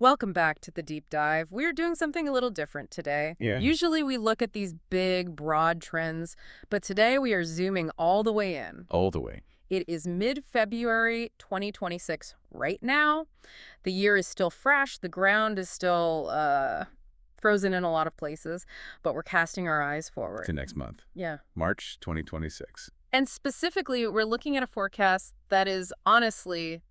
Welcome back to the deep dive. We're doing something a little different today. Yeah. Usually we look at these big, broad trends, but today we are zooming all the way in. All the way. It is mid-February 2026 right now. The year is still fresh. The ground is still frozen in a lot of places, but we're casting our eyes forward. To next month. Yeah. March 2026. And specifically, we're looking at a forecast that is honestly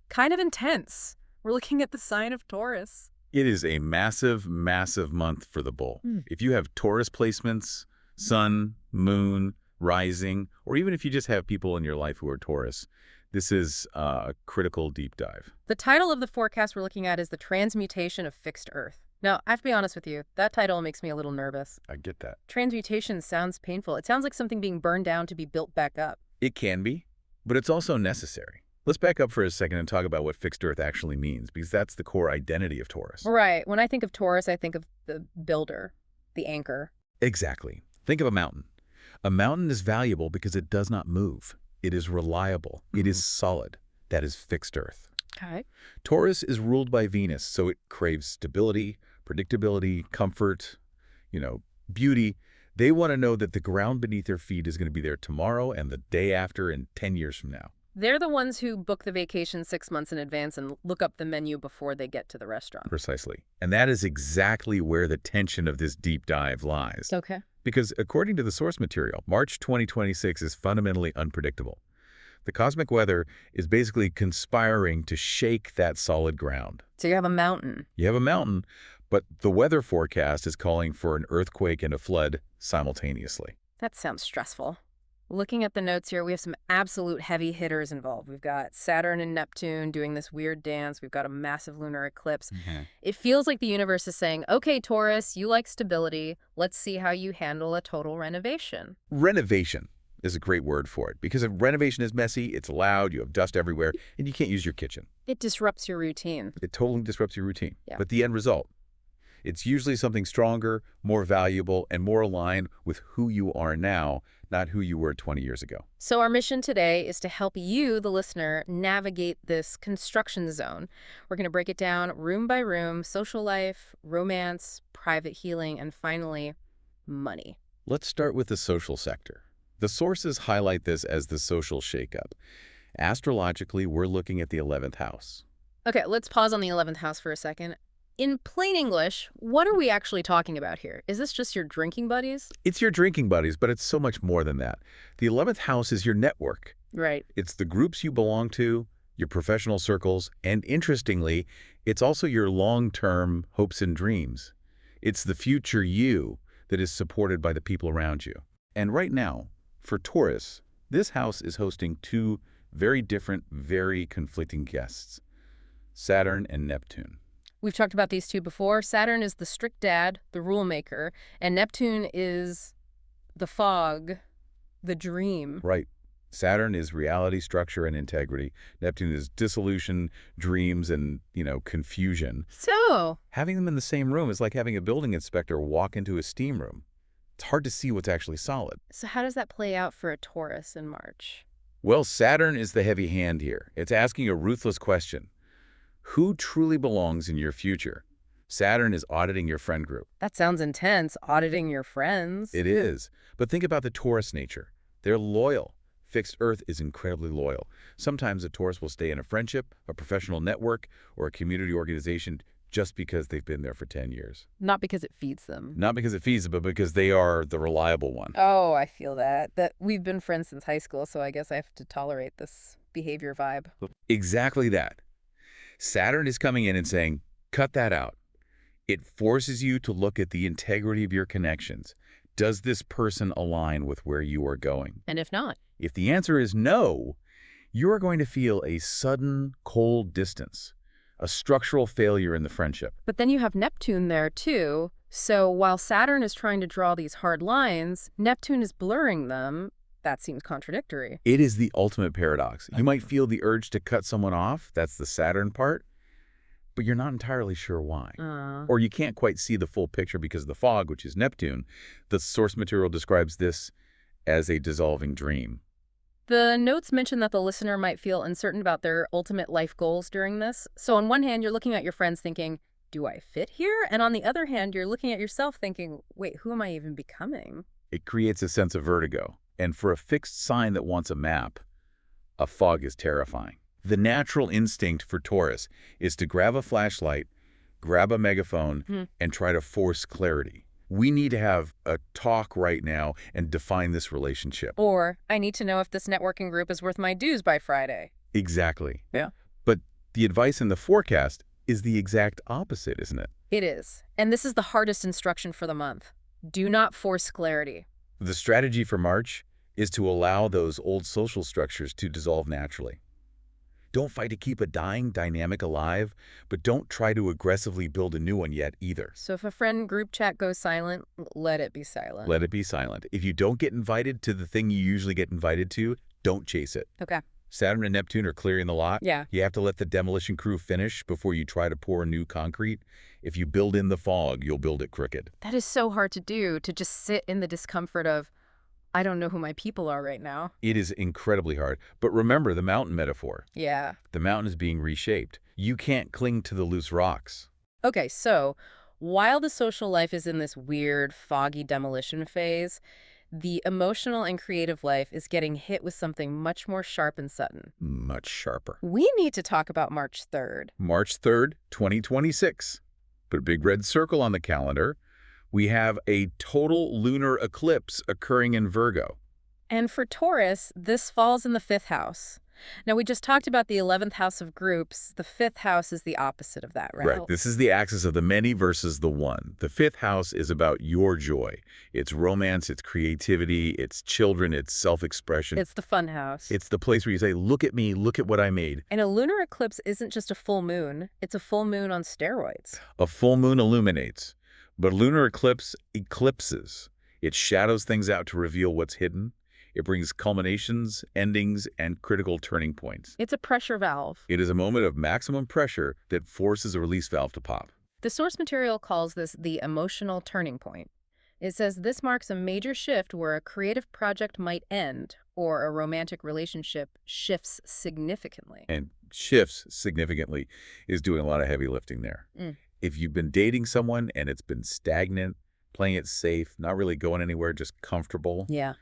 kind of intense. We're looking at the sign of Taurus. It is a massive, massive month for the bull. If you have Taurus placements, sun, moon, rising, or even if you just have people in your life who are Taurus, this is a critical deep dive. The title of the forecast we're looking at is The Transmutation of Fixed Earth. Now, I have to be honest with you, that title makes me a little nervous. I get that. Transmutation sounds painful. It sounds like something being burned down to be built back up. It can be, but it's also necessary. Let's back up for a second and talk about what fixed Earth actually means, because that's the core identity of Taurus. Right. When I think of Taurus, I think of the builder, the anchor. Exactly. Think of a mountain. A mountain is valuable because it does not move. It is reliable. It is solid. That is fixed Earth. Okay. Taurus is ruled by Venus, so it craves stability, predictability, comfort, beauty. They want to know that the ground beneath their feet is going to be there tomorrow and the day after and 10 years from now. They're the ones who book the vacation 6 months in advance and look up the menu before they get to the restaurant. Precisely. And that is exactly where the tension of this deep dive lies. Okay. Because according to the source material, March 2026 is fundamentally unpredictable. The cosmic weather is basically conspiring to shake that solid ground. So you have a mountain. You have a mountain, but the weather forecast is calling for an earthquake and a flood simultaneously. That sounds stressful. Looking at the notes here, we have some absolute heavy hitters involved. We've got Saturn and Neptune doing this weird dance. We've got a massive lunar eclipse. It feels like the universe is saying, okay, Taurus, you like stability. Let's see how you handle a total renovation. Renovation is a great word for it, because if renovation is messy, it's loud, you have dust everywhere, and you can't use your kitchen. It disrupts your routine. It totally disrupts your routine. Yeah. But the end result, it's usually something stronger, more valuable, and more aligned with who you are now, not who you were 20 years ago. So our mission today is to help you, the listener, navigate this construction zone. We're going to break it down room by room: social life, romance, private healing, and finally, money. Let's start with the social sector. The sources highlight this as the social shakeup. Astrologically, we're looking at the 11th house. Okay, let's pause on the 11th house for a second. In plain English, what are we actually talking about here? Is this just your drinking buddies? It's your drinking buddies, but it's so much more than that. The 11th house is your network. Right. It's the groups you belong to, your professional circles, and interestingly, it's also your long-term hopes and dreams. It's the future you that is supported by the people around you. And right now, for Taurus, this house is hosting two very different, very conflicting guests, Saturn and Neptune. We've talked about these two before. Saturn is the strict dad, the rule maker, and Neptune is the fog, the dream. Right. Saturn is reality, structure, and integrity. Neptune is dissolution, dreams, and, confusion. So, Having them in the same room is like having a building inspector walk into a steam room. It's hard to see what's actually solid. so how does that play out for a Taurus in March? Well, Saturn is the heavy hand here. It's asking a ruthless question. Who truly belongs in your future? Saturn is auditing your friend group. That sounds intense, auditing your friends. It is. But think about the Taurus nature. They're loyal. Fixed Earth is incredibly loyal. Sometimes a Taurus will stay in a friendship, a professional network, or a community organization just because they've been there for 10 years. Not because it feeds them. Not because it feeds them, but because they are the reliable one. Oh, I feel that. That we've been friends since high school, so I guess I have to tolerate this behavior vibe. Exactly that. Saturn is coming in and saying, cut that out. It forces you to look at the integrity of your connections. Does this person align with where you are going? And if not? If the answer is no, you are going to feel a sudden, cold distance, a structural failure in the friendship. But then you have Neptune there, too. So while Saturn is trying to draw these hard lines, Neptune is blurring them. That seems contradictory. It is the ultimate paradox. You might feel the urge to cut someone off, that's the Saturn part, but you're not entirely sure why. Or you can't quite see the full picture because of the fog, which is Neptune. The source material describes this as a dissolving dream. The notes mention that the listener might feel uncertain about their ultimate life goals during this. So on one hand, you're looking at your friends thinking, do I fit here? And on the other hand, you're looking at yourself thinking, wait, who am I even becoming? It creates a sense of vertigo. And for a fixed sign that wants a map, a fog is terrifying. The natural instinct for Taurus is to grab a flashlight, grab a megaphone, and try to force clarity. We need to have a talk right now and define this relationship. Or, I need to know if this networking group is worth my dues by Friday. Exactly. Yeah. But the advice in the forecast is the exact opposite, isn't it? It is. And this is the hardest instruction for the month. Do not force clarity. The strategy for March is to allow those old social structures to dissolve naturally. Don't fight to keep a dying dynamic alive, but don't try to aggressively build a new one yet either. So if a friend group chat goes silent, let it be silent. Let it be silent. If you don't get invited to the thing you usually get invited to, don't chase it. Okay. Saturn and Neptune are clearing the lot. Yeah. You have to let the demolition crew finish before you try to pour new concrete. If you build in the fog, you'll build it crooked. That is so hard to do, to just sit in the discomfort of, I don't know who my people are right now. It is incredibly hard. But remember the mountain metaphor. Yeah. The mountain is being reshaped. You can't cling to the loose rocks. Okay, so while the social life is in this weird, foggy demolition phase, the emotional and creative life is getting hit with something much more sharp and sudden. Much sharper. We need to talk about March 3rd. March 3rd, 2026. Put a big red circle on the calendar. We have a total lunar eclipse occurring in Virgo. And for Taurus, this falls in the 5th house. Now, we just talked about the 11th house of groups. The 5th house is the opposite of that, right? Right. This is the axis of the many versus the one. The 5th house is about your joy. It's romance, it's creativity, it's children, it's self-expression. It's the fun house. It's the place where you say, look at me, look at what I made. And a lunar eclipse isn't just a full moon. It's a full moon on steroids. A full moon illuminates, but lunar eclipse eclipses. It shadows things out to reveal what's hidden. It brings culminations, endings, and critical turning points. It's a pressure valve. It is a moment of maximum pressure that forces a release valve to pop. The source material calls this the emotional turning point. It says this marks a major shift where a creative project might end or a romantic relationship shifts significantly. And shifts significantly is doing a lot of heavy lifting there. If you've been dating someone and it's been stagnant, playing it safe, not really going anywhere, just comfortable. Yeah.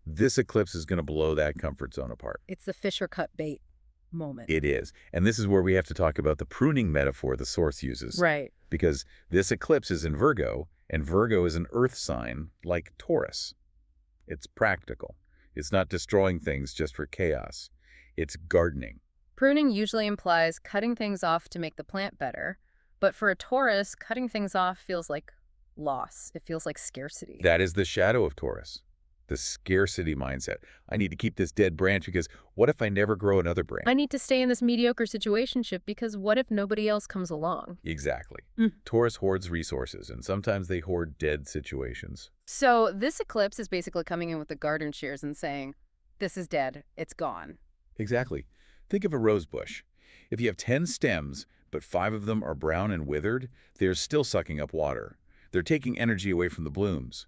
This eclipse is going to blow that comfort zone apart. It's the fish or cut bait moment. It is. And this is where we have to talk about the pruning metaphor the source uses. Right. Because this eclipse is in Virgo, and Virgo is an earth sign like Taurus. It's practical. It's not destroying things just for chaos. It's gardening. Pruning usually implies cutting things off to make the plant better. But for a Taurus, cutting things off feels like loss. It feels like scarcity. That is the shadow of Taurus. The scarcity mindset. I need to keep this dead branch because what if I never grow another branch? I need to stay in this mediocre situationship because what if nobody else comes along? Exactly. Taurus hoards resources, and sometimes they hoard dead situations. So this eclipse is basically coming in with the garden shears and saying, this is dead, it's gone. Exactly. Think of a rose bush. If you have 10 stems, but 5 of them are brown and withered, they're still sucking up water. They're taking energy away from the blooms.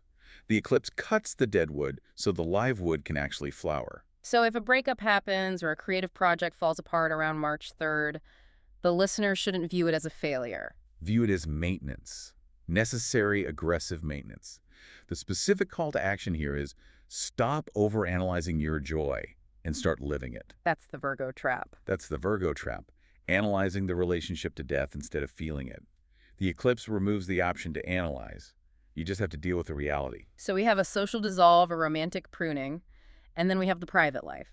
The eclipse cuts the dead wood so the live wood can actually flower. So if a breakup happens or a creative project falls apart around March 3rd, the listener shouldn't view it as a failure. View it as maintenance. Necessary, aggressive maintenance. The specific call to action here is stop overanalyzing your joy and start living it. That's the Virgo trap. That's the Virgo trap. Analyzing the relationship to death instead of feeling it. The eclipse removes the option to analyze. You just have to deal with the reality. So we have a social dissolve, a romantic pruning, and then we have the private life.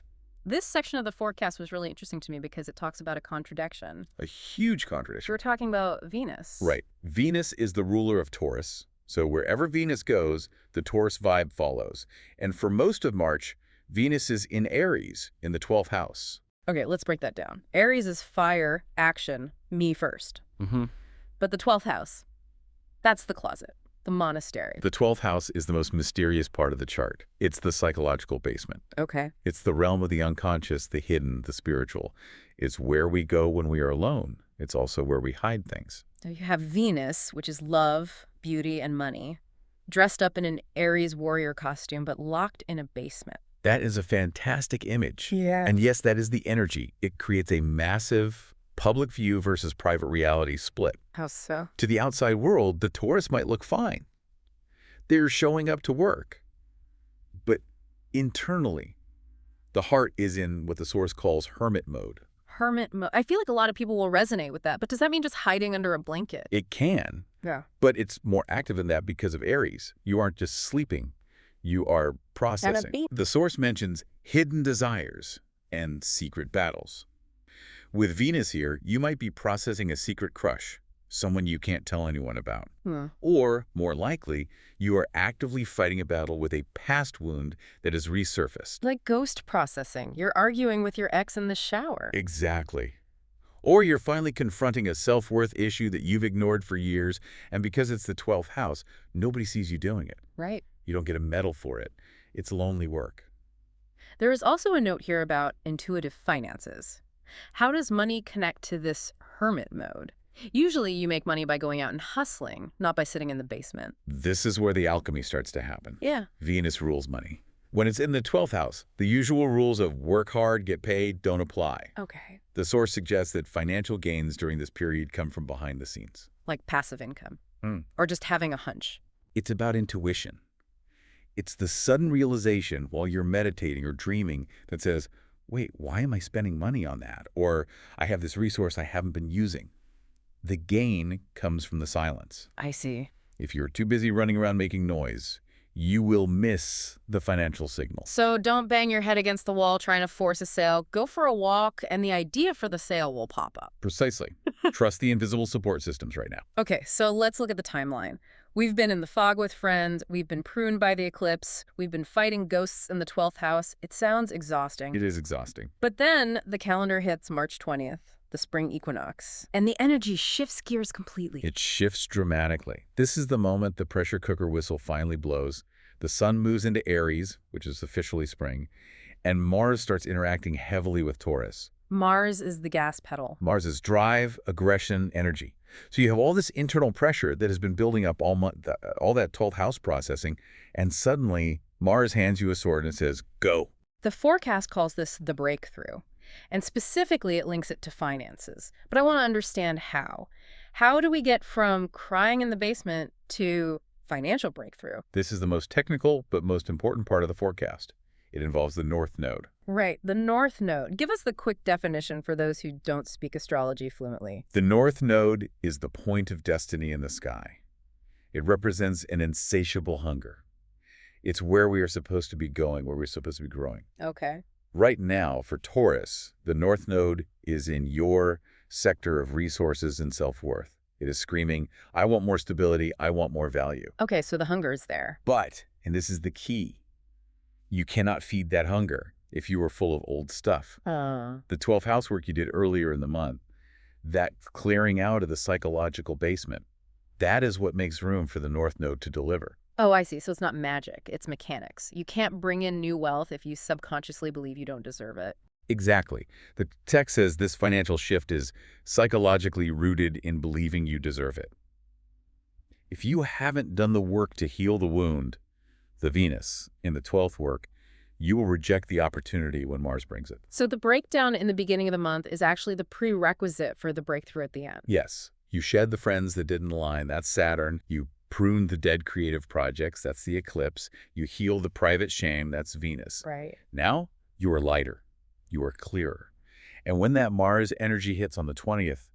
This section of the forecast was really interesting to me because it talks about a contradiction. A huge contradiction. We're talking about Venus. Right. Venus is the ruler of Taurus. So wherever Venus goes, the Taurus vibe follows. And for most of March, Venus is in Aries in the 12th house. Okay, let's break that down. Aries is fire, action, me first. But the 12th house, that's the closet. The monastery. The 12th house is the most mysterious part of the chart. It's the psychological basement. Okay. It's the realm of the unconscious, the hidden, the spiritual. It's where we go when we are alone. It's also where we hide things. Now you have Venus, which is love, beauty, and money, dressed up in an Aries warrior costume, but locked in a basement. That is a fantastic image. Yeah. And yes, that is the energy. It creates a massive public view versus private reality split. How so? To the outside world, the Taurus might look fine. They're showing up to work. But internally, the heart is in what the source calls hermit mode. Hermit mode. I feel like a lot of people will resonate with that, but does that mean just hiding under a blanket? It can, Yeah. but it's more active than that because of Aries. You aren't just sleeping. You are processing. The source mentions hidden desires and secret battles. With Venus here, you might be processing a secret crush, someone you can't tell anyone about. Or, more likely, you are actively fighting a battle with a past wound that has resurfaced. Like ghost processing. You're arguing with your ex in the shower. Exactly. Or you're finally confronting a self-worth issue that you've ignored for years, and because it's the 12th house, nobody sees you doing it. Right. You don't get a medal for it. It's lonely work. There is also a note here about intuitive finances. How does money connect to this hermit mode? Usually you make money by going out and hustling, not by sitting in the basement. This is where the alchemy starts to happen. Yeah. Venus rules money. When it's in the 12th house, the usual rules of work hard, get paid don't apply. Okay. The source suggests that financial gains during this period come from behind the scenes. Like passive income. Or just having a hunch. It's about intuition. It's the sudden realization while you're meditating or dreaming that says, wait, why am I spending money on that? Or I have this resource I haven't been using. The gain comes from the silence. I see. If you're too busy running around making noise, you will miss the financial signal. So don't bang your head against the wall trying to force a sale. Go for a walk and the idea for the sale will pop up. Precisely. Trust the invisible support systems right now. Okay, so let's look at the timeline. We've been in the fog with friends. We've been pruned by the eclipse. We've been fighting ghosts in the 12th house. It sounds exhausting. It is exhausting. But then the calendar hits March 20th, the spring equinox, and the energy shifts gears completely. It shifts dramatically. This is the moment the pressure cooker whistle finally blows. The sun moves into Aries, which is officially spring, and Mars starts interacting heavily with Taurus. Mars is the gas pedal. Mars is drive, aggression, energy. So you have all this internal pressure that has been building up all that 12th house processing, and suddenly Mars hands you a sword and says, go. The forecast calls this the breakthrough, and specifically it links it to finances. But I want to understand how. How do we get from crying in the basement to financial breakthrough? This is the most technical but most important part of the forecast. It involves the North Node. Right, the North Node. Give us the quick definition for those who don't speak astrology fluently. The North Node is the point of destiny in the sky. It represents an insatiable hunger. It's where we are supposed to be going, where we're supposed to be growing. Okay. Right now, for Taurus, the North Node is in your sector of resources and self-worth. It is screaming, I want more stability, I want more value. Okay, so the hunger is there. But, and this is the key, you cannot feed that hunger if you are full of old stuff. The 12th house work you did earlier in the month, that clearing out of the psychological basement, that is what makes room for the North Node to deliver. Oh, I see. So it's not magic, it's mechanics. You can't bring in new wealth if you subconsciously believe you don't deserve it. Exactly. The text says this financial shift is psychologically rooted in believing you deserve it. If you haven't done the work to heal the wound, the Venus, in the 12th work, you will reject the opportunity when Mars brings it. So the breakdown in the beginning of the month is actually the prerequisite for the breakthrough at the end. Yes. You shed the friends that didn't align. That's Saturn. You prune the dead creative projects. That's the eclipse. You heal the private shame. That's Venus. Right. Now, you are lighter. You are clearer. And when that Mars energy hits on the 20th,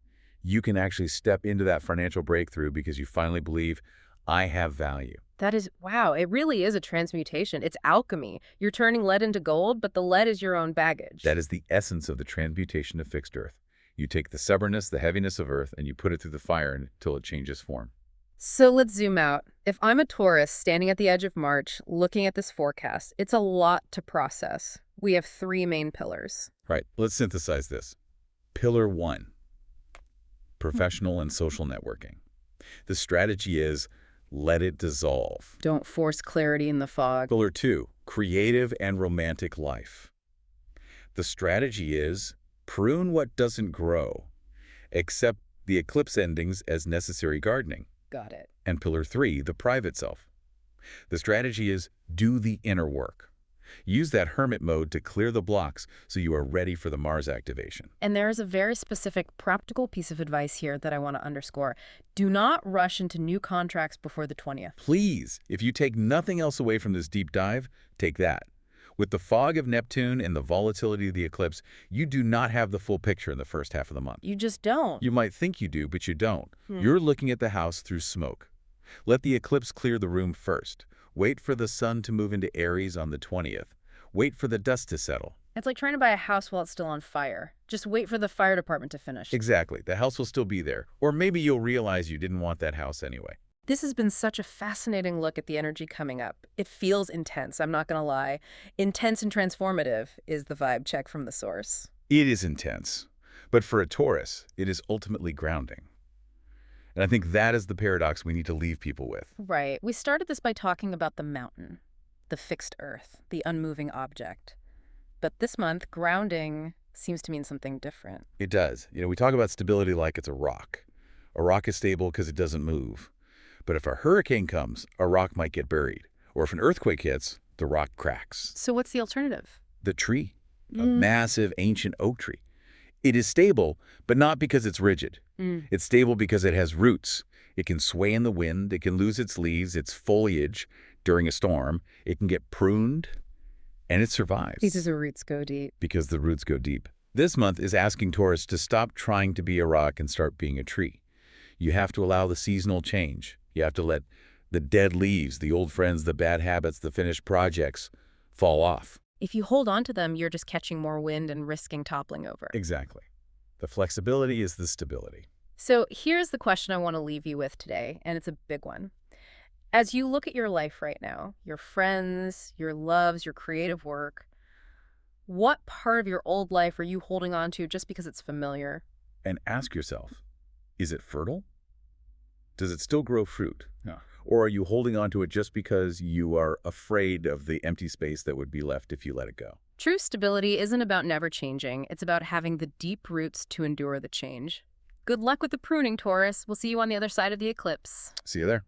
you can actually step into that financial breakthrough because you finally believe, I have value. That is, wow, it really is a transmutation. It's alchemy. You're turning lead into gold, but the lead is your own baggage. That is the essence of the transmutation of fixed Earth. You take the stubbornness, the heaviness of Earth, and you put it through the fire until it changes form. So let's zoom out. If I'm a Taurus standing at the edge of March, looking at this forecast, it's a lot to process. We have three main pillars. Right, let's synthesize this. Pillar 1, professional and social networking. The strategy is let it dissolve. Don't force clarity in the fog. Pillar 2, creative and romantic life. The strategy is prune what doesn't grow, accept the eclipse endings as necessary gardening. Got it. And pillar 3, the private self. The strategy is do the inner work. Use that hermit mode to clear the blocks so you are ready for the Mars activation. And there is a very specific practical piece of advice here that I want to underscore. Do not rush into new contracts before the 20th. Please, if you take nothing else away from this deep dive, take that. With the fog of Neptune and the volatility of the eclipse, you do not have the full picture in the first half of the month. You just don't. You might think you do, but you don't. You're looking at the house through smoke. Let the eclipse clear the room first. Wait for the sun to move into Aries on the 20th. Wait for the dust to settle. It's like trying to buy a house while it's still on fire. Just wait for the fire department to finish. Exactly. The house will still be there. Or maybe you'll realize you didn't want that house anyway. This has been such a fascinating look at the energy coming up. It feels intense, I'm not going to lie. Intense and transformative is the vibe check from the source. It is intense. But for a Taurus, it is ultimately grounding. And I think that is the paradox we need to leave people with. Right. We started this by talking about the mountain, the fixed earth, the unmoving object. But this month, grounding seems to mean something different. It does. We talk about stability like it's a rock. A rock is stable because it doesn't move. But if a hurricane comes, a rock might get buried. Or if an earthquake hits, the rock cracks. So what's the alternative? The tree, a massive ancient oak tree. It is stable, but not because it's rigid. It's stable because it has roots. It can sway in the wind. It can lose its leaves, its foliage during a storm. It can get pruned, and it survives. Because the roots go deep. Because the roots go deep. This month is asking Taurus to stop trying to be a rock and start being a tree. You have to allow the seasonal change. You have to let the dead leaves, the old friends, the bad habits, the finished projects fall off. If you hold on to them, you're just catching more wind and risking toppling over. Exactly. The flexibility is the stability. So here's the question I want to leave you with today, and it's a big one. As you look at your life right now, your friends, your loves, your creative work, what part of your old life are you holding on to just because it's familiar? And ask yourself, is it fertile? Does it still grow fruit? No. Or are you holding on to it just because you are afraid of the empty space that would be left if you let it go? True stability isn't about never changing. It's about having the deep roots to endure the change. Good luck with the pruning, Taurus. We'll see you on the other side of the eclipse. See you there.